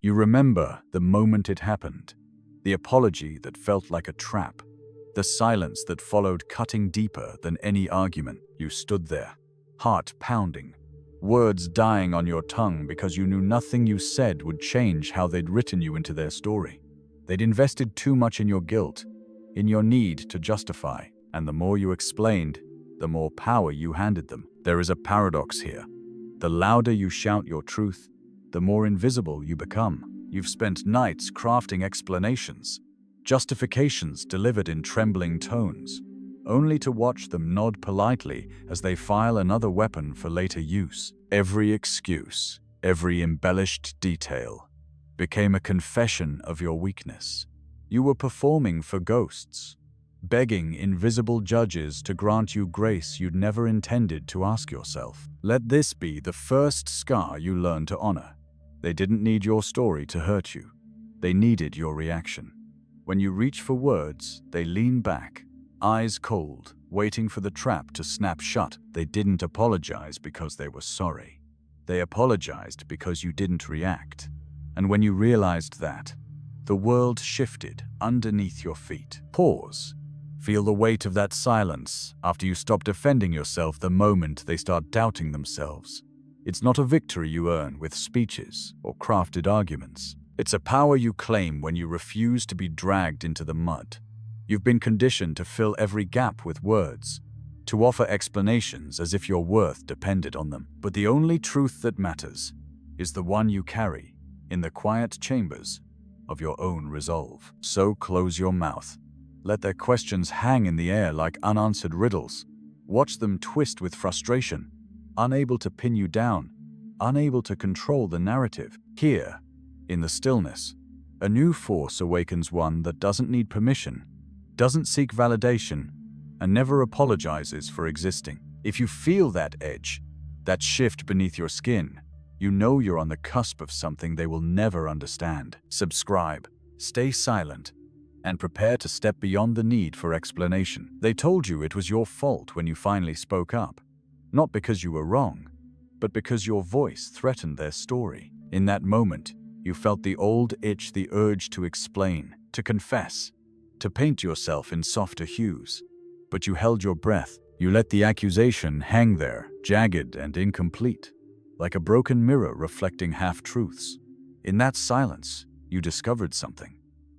You remember the moment it happened, the apology that felt like a trap, the silence that followed cutting deeper than any argument. You stood there, heart pounding, words dying on your tongue because you knew nothing you said would change how they'd written you into their story. They'd invested too much in your guilt, in your need to justify, and the more you explained, the more power you handed them. There is a paradox here. The louder you shout your truth, the more invisible you become. You've spent nights crafting explanations, justifications delivered in trembling tones, only to watch them nod politely as they file another weapon for later use. Every excuse, every embellished detail, became a confession of your weakness. You were performing for ghosts, begging invisible judges to grant you grace you'd never intended to ask yourself. Let this be the first scar you learn to honor. They didn't need your story to hurt you. They needed your reaction. When you reach for words, they lean back, eyes cold, waiting for the trap to snap shut. They didn't apologize because they were sorry. They apologized because you didn't react. And when you realized that, the world shifted underneath your feet. Pause. Feel the weight of that silence after you stop defending yourself the moment they start doubting themselves. It's not a victory you earn with speeches or crafted arguments. It's a power you claim when you refuse to be dragged into the mud. You've been conditioned to fill every gap with words, to offer explanations as if your worth depended on them. But the only truth that matters is the one you carry in the quiet chambers of your own resolve. So close your mouth. Let their questions hang in the air like unanswered riddles. Watch them twist with frustration, unable to pin you down, unable to control the narrative. Here, in the stillness, a new force awakens, one that doesn't need permission, doesn't seek validation, and never apologizes for existing. If you feel that edge, that shift beneath your skin, you know you're on the cusp of something they will never understand. Subscribe, stay silent, and prepare to step beyond the need for explanation. They told you it was your fault when you finally spoke up, not because you were wrong, but because your voice threatened their story. In that moment, you felt the old itch, the urge to explain, to confess, to paint yourself in softer hues. But you held your breath. You let the accusation hang there, jagged and incomplete, like a broken mirror reflecting half-truths. In that silence, you discovered something.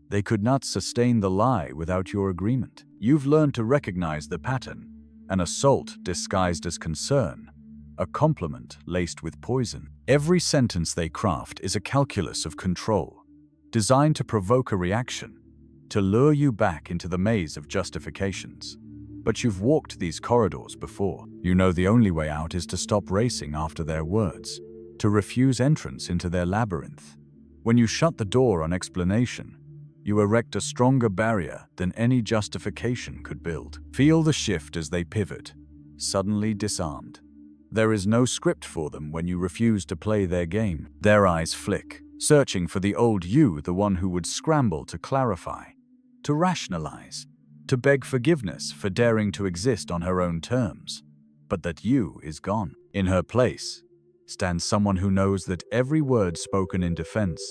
They could not sustain the lie without your agreement. You've learned to recognize the pattern, an assault disguised as concern, a compliment laced with poison. Every sentence they craft is a calculus of control, designed to provoke a reaction, to lure you back into the maze of justifications. But you've walked these corridors before. You know the only way out is to stop racing after their words, to refuse entrance into their labyrinth. When you shut the door on explanation, you erect a stronger barrier than any justification could build. Feel the shift as they pivot, suddenly disarmed. There is no script for them when you refuse to play their game. Their eyes flick, searching for the old you, the one who would scramble to clarify, to rationalize, to beg forgiveness for daring to exist on her own terms. But that you is gone. In her place stands someone who knows that every word spoken in defense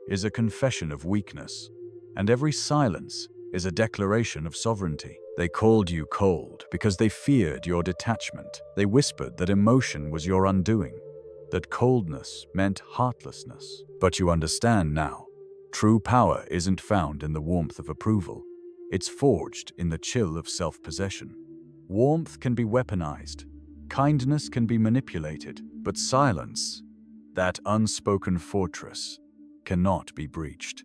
is a confession of weakness, and every silence is a declaration of sovereignty. They called you cold because they feared your detachment. They whispered that emotion was your undoing, that coldness meant heartlessness. But you understand now. True power isn't found in the warmth of approval. It's forged in the chill of self-possession. Warmth can be weaponized. Kindness can be manipulated. But silence, that unspoken fortress, cannot be breached.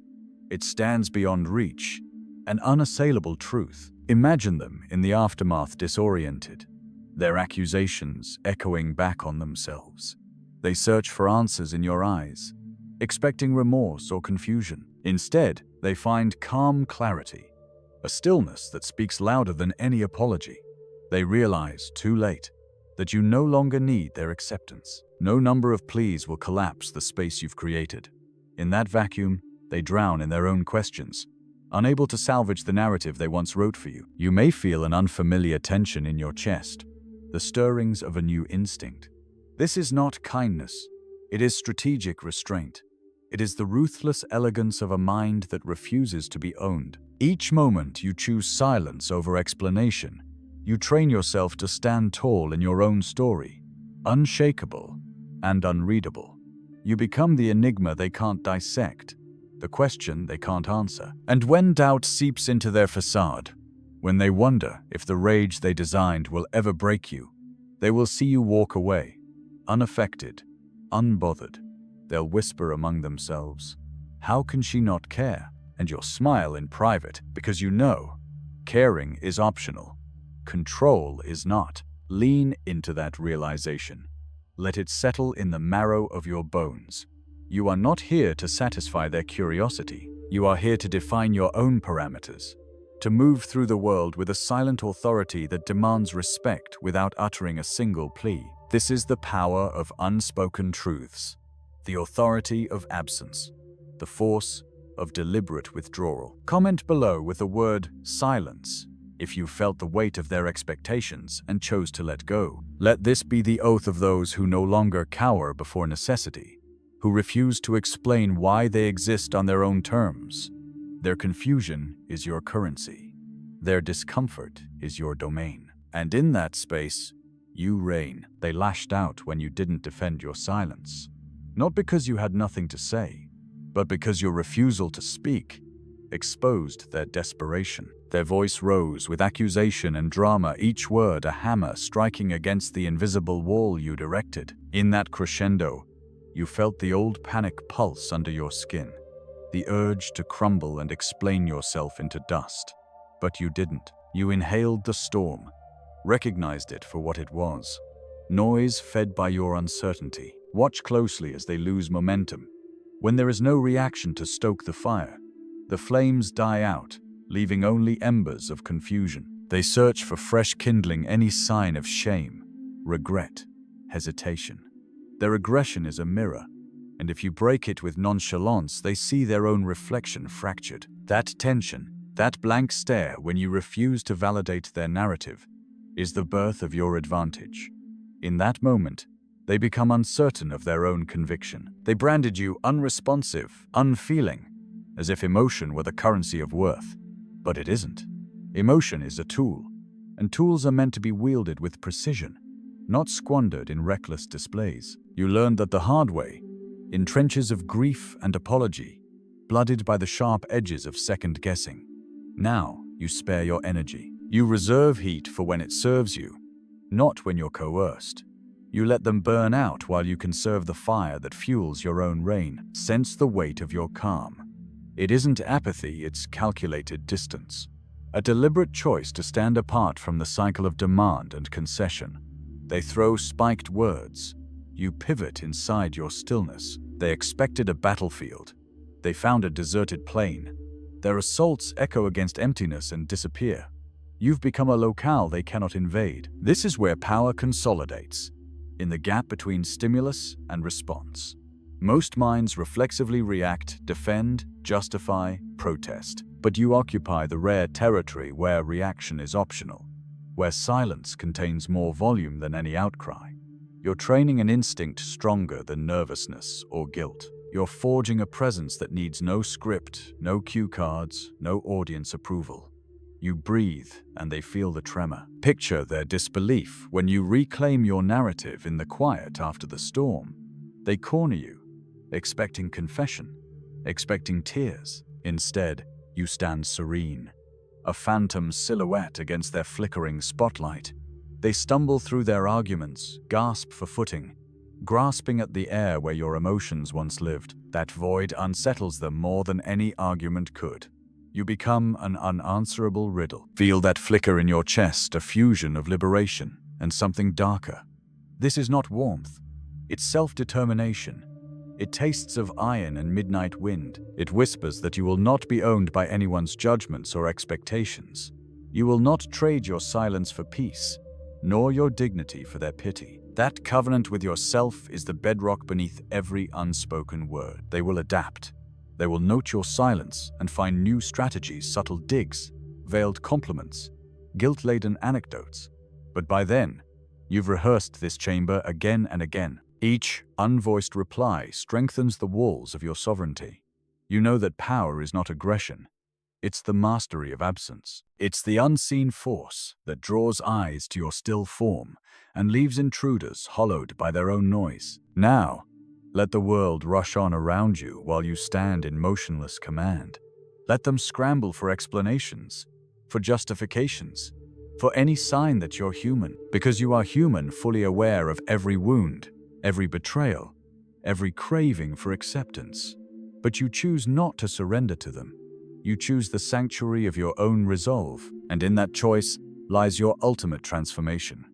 It stands beyond reach, an unassailable truth. Imagine them in the aftermath, disoriented, their accusations echoing back on themselves. They search for answers in your eyes, expecting remorse or confusion. Instead, they find calm clarity, a stillness that speaks louder than any apology. They realize, too late, that you no longer need their acceptance. No number of pleas will collapse the space you've created. In that vacuum, they drown in their own questions, unable to salvage the narrative they once wrote for you. You may feel an unfamiliar tension in your chest, the stirrings of a new instinct. This is not kindness. It is strategic restraint. It is the ruthless elegance of a mind that refuses to be owned. Each moment you choose silence over explanation. You train yourself to stand tall in your own story, unshakable and unreadable. You become the enigma they can't dissect, the question they can't answer. And when doubt seeps into their facade, when they wonder if the rage they designed will ever break you, they will see you walk away, unaffected, unbothered. They'll whisper among themselves, "How can she not care?" And you'll smile in private because you know caring is optional. Control is not. Lean into that realization. Let it settle in the marrow of your bones. You are not here to satisfy their curiosity. You are here to define your own parameters, to move through the world with a silent authority that demands respect without uttering a single plea. This is the power of unspoken truths, the authority of absence, the force of deliberate withdrawal. Comment below with the word silence if you felt the weight of their expectations and chose to let go. Let this be the oath of those who no longer cower before necessity, who refuse to explain why they exist on their own terms. Their confusion is your currency. Their discomfort is your domain. And in that space, you reign. They lashed out when you didn't defend your silence. Not because you had nothing to say, but because your refusal to speak exposed their desperation. Their voice rose with accusation and drama, each word a hammer striking against the invisible wall you'd erected. In that crescendo, you felt the old panic pulse under your skin, the urge to crumble and explain yourself into dust. But you didn't. You inhaled the storm, recognized it for what it was. Noise fed by your uncertainty. Watch closely as they lose momentum. When there is no reaction to stoke the fire, the flames die out, leaving only embers of confusion. They search for fresh kindling, any sign of shame, regret, hesitation. Their aggression is a mirror, and if you break it with nonchalance, they see their own reflection fractured. That tension, that blank stare when you refuse to validate their narrative, is the birth of your advantage. In that moment, they become uncertain of their own conviction. They branded you unresponsive, unfeeling, as if emotion were the currency of worth. But it isn't. Emotion is a tool, and tools are meant to be wielded with precision, not squandered in reckless displays. You learned that the hard way, in trenches of grief and apology, blooded by the sharp edges of second-guessing. Now you spare your energy. You reserve heat for when it serves you, not when you're coerced. You let them burn out while you conserve the fire that fuels your own reign. Sense the weight of your calm. It isn't apathy, it's calculated distance. A deliberate choice to stand apart from the cycle of demand and concession. They throw spiked words. You pivot inside your stillness. They expected a battlefield. They found a deserted plain. Their assaults echo against emptiness and disappear. You've become a locale they cannot invade. This is where power consolidates, in the gap between stimulus and response. Most minds reflexively react, defend, justify, protest. But you occupy the rare territory where reaction is optional, where silence contains more volume than any outcry. You're training an instinct stronger than nervousness or guilt. You're forging a presence that needs no script, no cue cards, no audience approval. You breathe, and they feel the tremor. Picture their disbelief when you reclaim your narrative in the quiet after the storm. They corner you, expecting confession, expecting tears. Instead, you stand serene, a phantom silhouette against their flickering spotlight. They stumble through their arguments, gasp for footing, grasping at the air where your emotions once lived. That void unsettles them more than any argument could. You become an unanswerable riddle. Feel that flicker in your chest, a fusion of liberation and something darker. This is not warmth. It's self-determination. It tastes of iron and midnight wind. It whispers that you will not be owned by anyone's judgments or expectations. You will not trade your silence for peace, nor your dignity for their pity. That covenant with yourself is the bedrock beneath every unspoken word. They will adapt. They will note your silence and find new strategies, subtle digs, veiled compliments, guilt-laden anecdotes. But by then, you've rehearsed this chamber again and again. Each unvoiced reply strengthens the walls of your sovereignty. You know that power is not aggression. It's the mastery of absence. It's the unseen force that draws eyes to your still form and leaves intruders hollowed by their own noise. Now, let the world rush on around you while you stand in motionless command. Let them scramble for explanations, for justifications, for any sign that you're human, because you are human, fully aware of every wound, every betrayal, every craving for acceptance. But you choose not to surrender to them. You choose the sanctuary of your own resolve, and in that choice lies your ultimate transformation.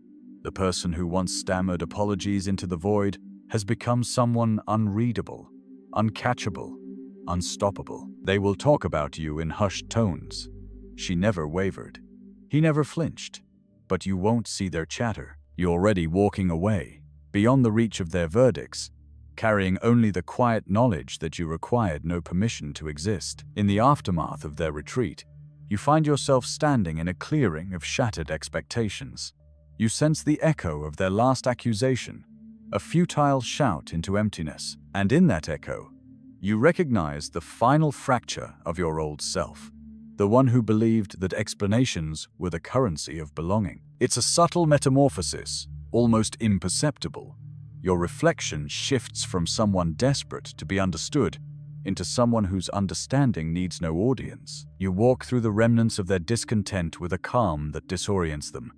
The person who once stammered apologies into the void has become someone unreadable, uncatchable, unstoppable. They will talk about you in hushed tones. She never wavered. He never flinched. But you won't see their chatter. You're already walking away, beyond the reach of their verdicts, carrying only the quiet knowledge that you required no permission to exist. In the aftermath of their retreat, you find yourself standing in a clearing of shattered expectations. You sense the echo of their last accusation, a futile shout into emptiness, and in that echo, you recognize the final fracture of your old self, the one who believed that explanations were the currency of belonging. It's a subtle metamorphosis, almost imperceptible. Your reflection shifts from someone desperate to be understood into someone whose understanding needs no audience. You walk through the remnants of their discontent with a calm that disorients them,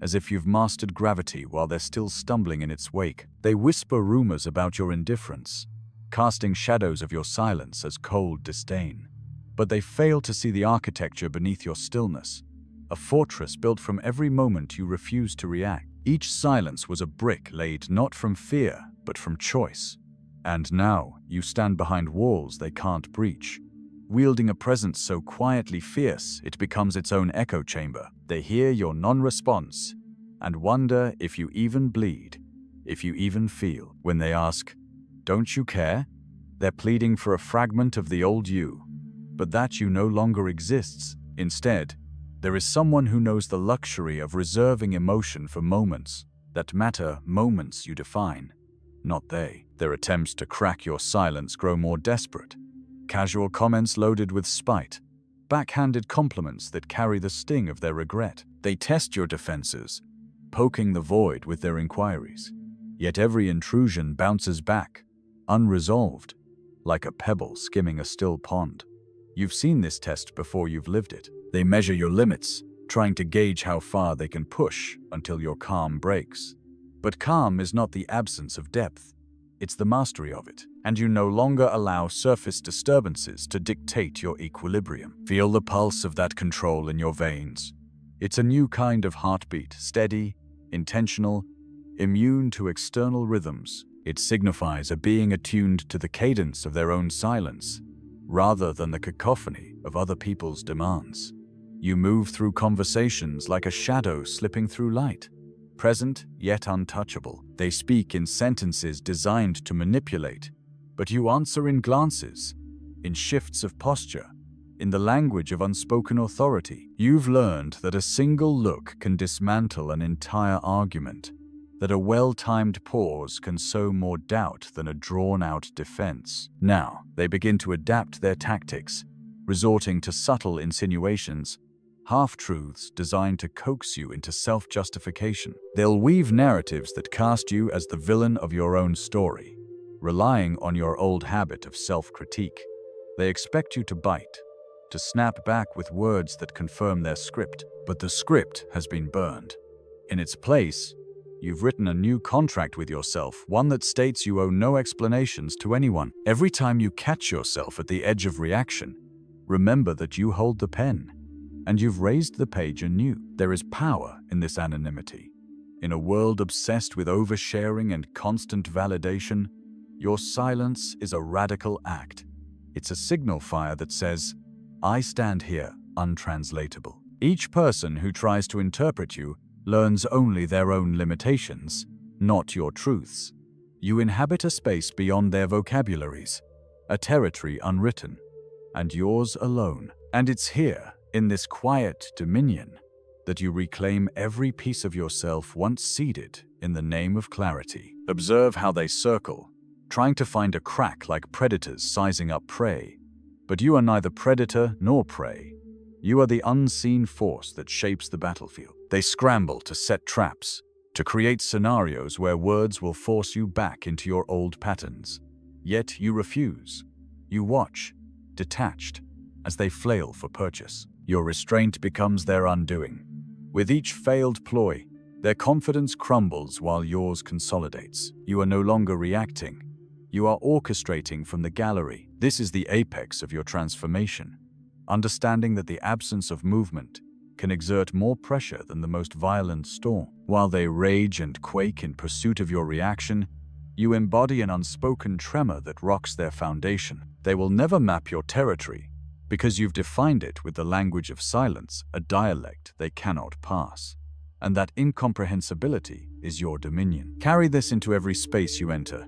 as if you've mastered gravity while they're still stumbling in its wake. They whisper rumors about your indifference, casting shadows of your silence as cold disdain. But they fail to see the architecture beneath your stillness, a fortress built from every moment you refuse to react. Each silence was a brick laid not from fear, but from choice. And now you stand behind walls they can't breach, wielding a presence so quietly fierce it becomes its own echo chamber. They hear your non-response and wonder if you even bleed, if you even feel. When they ask, "Don't you care?" they're pleading for a fragment of the old you. But that you no longer exists. Instead, there is someone who knows the luxury of reserving emotion for moments that matter, moments you define, not they. Their attempts to crack your silence grow more desperate. Casual comments loaded with spite, backhanded compliments that carry the sting of their regret. They test your defenses, poking the void with their inquiries. Yet every intrusion bounces back, unresolved, like a pebble skimming a still pond. You've seen this test before you've lived it. They measure your limits, trying to gauge how far they can push until your calm breaks. But calm is not the absence of depth, it's the mastery of it, and you no longer allow surface disturbances to dictate your equilibrium. Feel the pulse of that control in your veins. It's a new kind of heartbeat, steady, intentional, immune to external rhythms. It signifies a being attuned to the cadence of their own silence, rather than the cacophony of other people's demands. You move through conversations like a shadow slipping through light, present yet untouchable. They speak in sentences designed to manipulate, but you answer in glances, in shifts of posture, in the language of unspoken authority. You've learned that a single look can dismantle an entire argument, that a well-timed pause can sow more doubt than a drawn-out defense. Now, they begin to adapt their tactics, resorting to subtle insinuations, half-truths designed to coax you into self-justification. They'll weave narratives that cast you as the villain of your own story, relying on your old habit of self-critique. They expect you to bite, to snap back with words that confirm their script, but the script has been burned. In its place, you've written a new contract with yourself, one that states you owe no explanations to anyone. Every time you catch yourself at the edge of reaction, remember that you hold the pen, and you've raised the page anew. There is power in this anonymity. In a world obsessed with oversharing and constant validation, your silence is a radical act. It's a signal fire that says, "I stand here, untranslatable." Each person who tries to interpret you learns only their own limitations, not your truths. You inhabit a space beyond their vocabularies, a territory unwritten, and yours alone. And it's here, in this quiet dominion, that you reclaim every piece of yourself once ceded in the name of clarity. Observe how they circle, trying to find a crack like predators sizing up prey. But you are neither predator nor prey. You are the unseen force that shapes the battlefield. They scramble to set traps, to create scenarios where words will force you back into your old patterns. Yet you refuse. You watch, detached, as they flail for purchase. Your restraint becomes their undoing. With each failed ploy, their confidence crumbles while yours consolidates. You are no longer reacting. You are orchestrating from the gallery. This is the apex of your transformation. Understanding that the absence of movement can exert more pressure than the most violent storm. While they rage and quake in pursuit of your reaction, you embody an unspoken tremor that rocks their foundation. They will never map your territory because you've defined it with the language of silence, a dialect they cannot pass. And that incomprehensibility is your dominion. Carry this into every space you enter.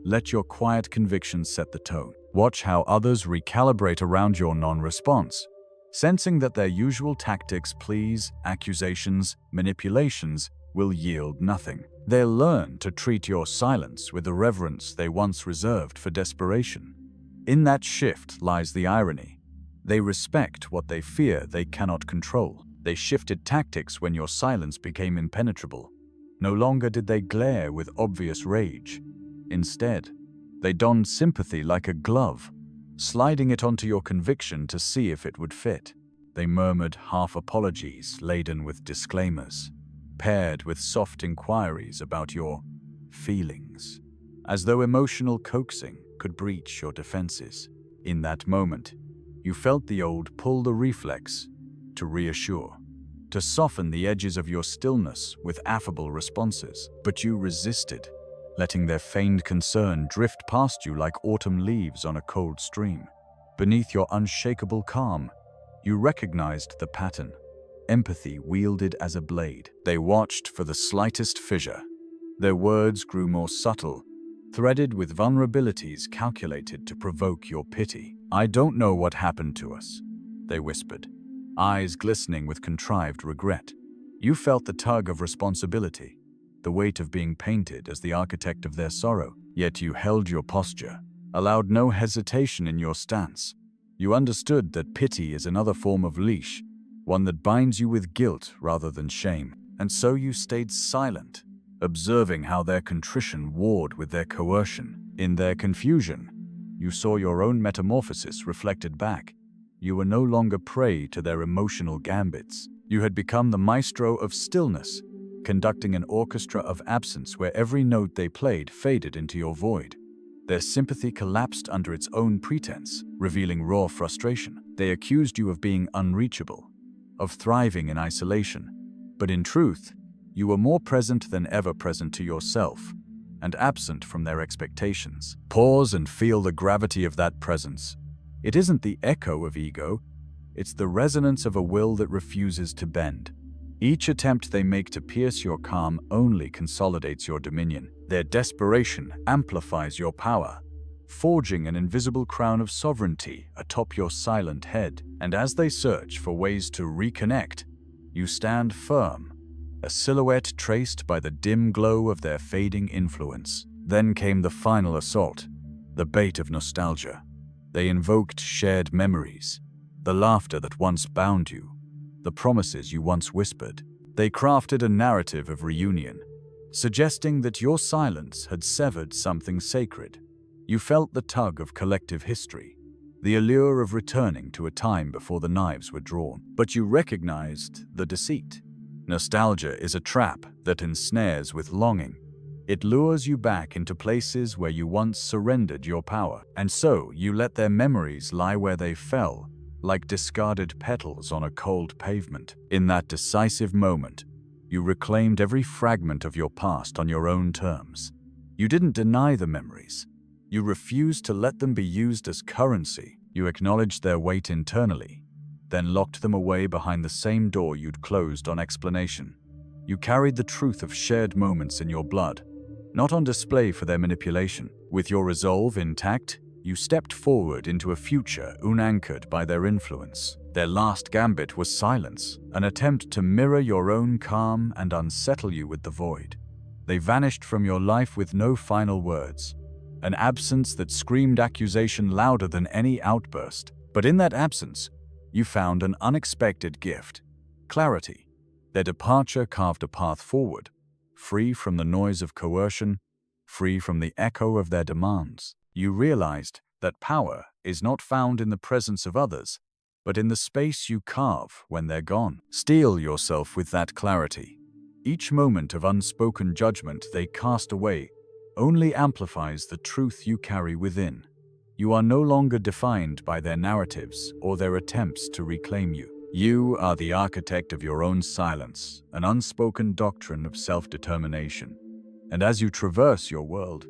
Let your quiet convictions set the tone. Watch how others recalibrate around your non-response, sensing that their usual tactics, pleas, accusations, manipulations will yield nothing. They'll learn to treat your silence with the reverence they once reserved for desperation. In that shift lies the irony. They respect what they fear they cannot control. They shifted tactics when your silence became impenetrable. No longer did they glare with obvious rage. Instead, they donned sympathy like a glove, sliding it onto your conviction to see if it would fit. They murmured half apologies laden with disclaimers, paired with soft inquiries about your feelings, as though emotional coaxing could breach your defenses. In that moment, you felt the old pull the reflex to reassure, to soften the edges of your stillness with affable responses. But you resisted, letting their feigned concern drift past you like autumn leaves on a cold stream. Beneath your unshakable calm, you recognized the pattern, empathy wielded as a blade. They watched for the slightest fissure. Their words grew more subtle, threaded with vulnerabilities calculated to provoke your pity. "I don't know what happened to us," they whispered, eyes glistening with contrived regret. You felt the tug of responsibility, the weight of being painted as the architect of their sorrow. Yet you held your posture, allowed no hesitation in your stance. You understood that pity is another form of leash, one that binds you with guilt rather than shame. And so you stayed silent, observing how their contrition warred with their coercion. In their confusion, you saw your own metamorphosis reflected back. You were no longer prey to their emotional gambits. You had become the maestro of stillness, conducting an orchestra of absence where every note they played faded into your void. Their sympathy collapsed under its own pretense, revealing raw frustration. They accused you of being unreachable, of thriving in isolation. But in truth, you were more present than ever present to yourself, and absent from their expectations. Pause and feel the gravity of that presence. It isn't the echo of ego, it's the resonance of a will that refuses to bend. Each attempt they make to pierce your calm only consolidates your dominion. Their desperation amplifies your power, forging an invisible crown of sovereignty atop your silent head. And as they search for ways to reconnect, you stand firm, a silhouette traced by the dim glow of their fading influence. Then came the final assault, the bait of nostalgia. They invoked shared memories, the laughter that once bound you, the promises you once whispered. They crafted a narrative of reunion, suggesting that your silence had severed something sacred. You felt the tug of collective history, the allure of returning to a time before the knives were drawn. But you recognized the deceit. Nostalgia is a trap that ensnares with longing. It lures you back into places where you once surrendered your power, and so you let their memories lie where they fell, like discarded petals on a cold pavement. In that decisive moment, you reclaimed every fragment of your past on your own terms. You didn't deny the memories. You refused to let them be used as currency. You acknowledged their weight internally, then locked them away behind the same door you'd closed on explanation. You carried the truth of shared moments in your blood, not on display for their manipulation. With your resolve intact, you stepped forward into a future unanchored by their influence. Their last gambit was silence, an attempt to mirror your own calm and unsettle you with the void. They vanished from your life with no final words. An absence that screamed accusation louder than any outburst. But in that absence, you found an unexpected gift: clarity. Their departure carved a path forward, free from the noise of coercion, free from the echo of their demands. You realized that power is not found in the presence of others, but in the space you carve when they're gone. Steel yourself with that clarity. Each moment of unspoken judgment they cast away only amplifies the truth you carry within. You are no longer defined by their narratives or their attempts to reclaim you. You are the architect of your own silence, an unspoken doctrine of self-determination. And as you traverse your world,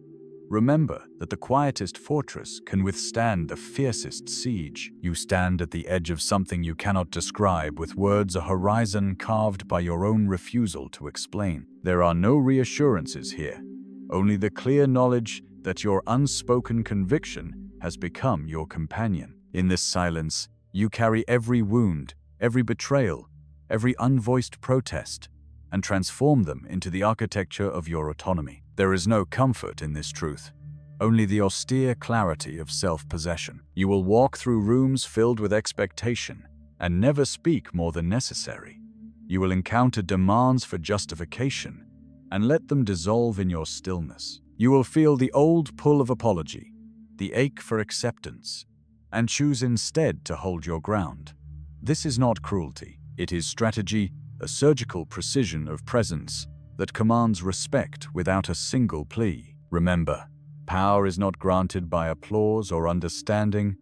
remember that the quietest fortress can withstand the fiercest siege. You stand at the edge of something you cannot describe with words, a horizon carved by your own refusal to explain. There are no reassurances here, only the clear knowledge that your unspoken conviction has become your companion. In this silence, you carry every wound, every betrayal, every unvoiced protest, and transform them into the architecture of your autonomy. There is no comfort in this truth, only the austere clarity of self-possession. You will walk through rooms filled with expectation and never speak more than necessary. You will encounter demands for justification and let them dissolve in your stillness. You will feel the old pull of apology, the ache for acceptance, and choose instead to hold your ground. This is not cruelty. It is strategy, a surgical precision of presence that commands respect without a single plea. Remember, power is not granted by applause or understanding.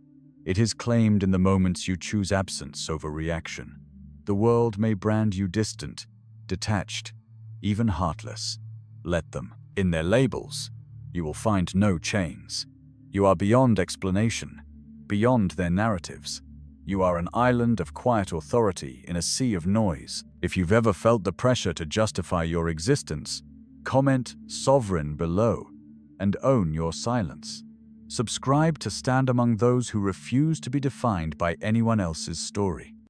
It is claimed in the moments you choose absence over reaction. The world may brand you distant, detached, even heartless. Let them. In their labels, you will find no chains. You are beyond explanation, beyond their narratives. You are an island of quiet authority in a sea of noise. If you've ever felt the pressure to justify your existence, comment "sovereign" below and own your silence. Subscribe to stand among those who refuse to be defined by anyone else's story.